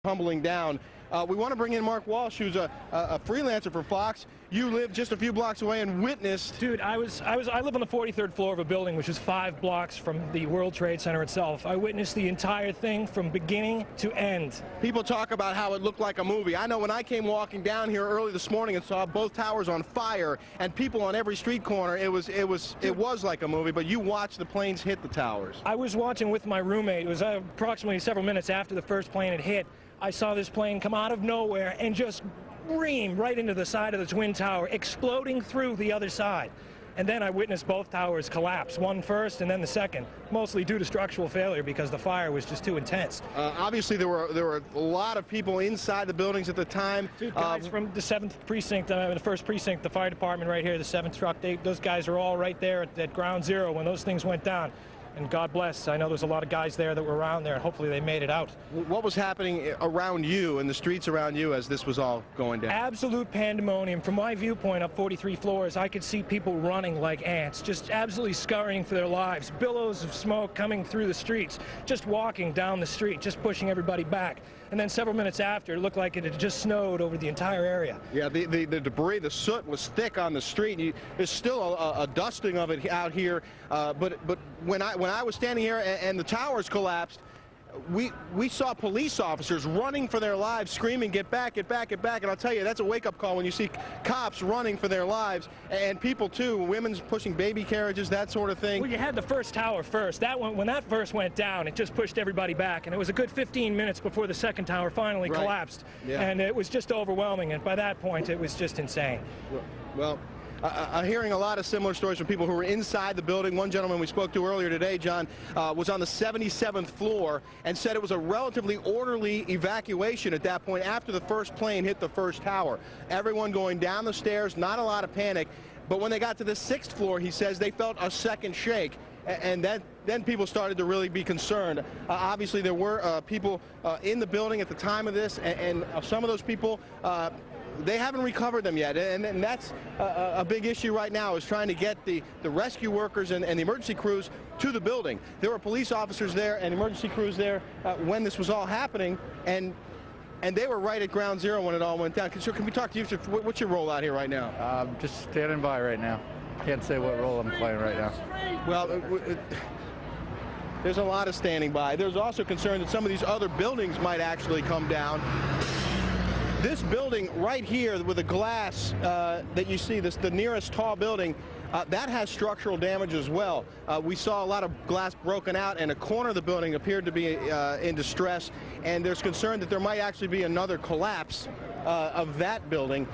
tumbling down. We want to bring in Mark Walsh, who's a freelancer for Fox. You live just a few blocks away and witnessed. Dude, I live on the 43rd floor of a building which is 5 blocks from the World Trade Center itself. I witnessed the entire thing from beginning to end. People talk about how it looked like a movie. I know when I came walking down here early this morning and saw both towers on fire and people on every street corner, it was like a movie. But you watched the planes hit the towers. I was watching with my roommate. It was approximately several minutes after the first plane had hit. I saw this plane come out of nowhere and just ream right into the side of the Twin Tower, exploding through the other side. And then I witnessed both towers collapse, one first and then the second, mostly due to structural failure because the fire was just too intense. Obviously, there were a lot of people inside the buildings at the time. Dude, guys from the 7th precinct, the 1st precinct, the fire department right here, the 7th truck, those guys are all right there at ground zero when those things went down. And God bless, I know there's a lot of guys there that were around there, and hopefully they made it out. What was happening around you, in the streets around you, as this was all going down? Absolute pandemonium. From my viewpoint up 43 floors, I could see people running like ants, just absolutely scurrying for their lives. Billows of smoke coming through the streets, just walking down the street, just pushing everybody back. And then several minutes after, it looked like it had just snowed over the entire area. Yeah, the debris, the soot was thick on the street. There's still a dusting of it out here. But when I was standing here and the towers collapsed, we saw police officers running for their lives, screaming, "Get back, get back, get back!" And I'll tell you, that's a wake-up call when you see cops running for their lives, and people too, women's pushing baby carriages, that sort of thing. Well, you had the first tower first. That one, when that first went down, it just pushed everybody back, and it was a good 15 minutes before the second tower finally collapsed. Yeah. And it was just overwhelming, and by that point, it was just insane. Well, I'm hearing a lot of similar stories from people who were inside the building. One gentleman we spoke to earlier today, John, was on the 77th floor and said it was a relatively orderly evacuation at that point after the first plane hit the first tower. Everyone going down the stairs, not a lot of panic. But when they got to the 6th floor, he says they felt a second shake. And then people started to really be concerned. Obviously, there were people in the building at the time of this, and some of those people, they haven't recovered them yet, and that's a big issue right now, is trying to get the rescue workers and the emergency crews to the building. There were police officers there and emergency crews there when this was all happening, and they were right at ground zero when it all went down. Can we talk to you? What's your role out here right now? I'm just standing by right now. Can't say what role I'm playing right now. Well, there's a lot of standing by. There's also concern that some of these other buildings might actually come down. This building right here with the glass that you see, the nearest tall building, that has structural damage as well. We saw a lot of glass broken out, and a corner of the building appeared to be in distress, and there's concern that there might actually be another collapse of that building.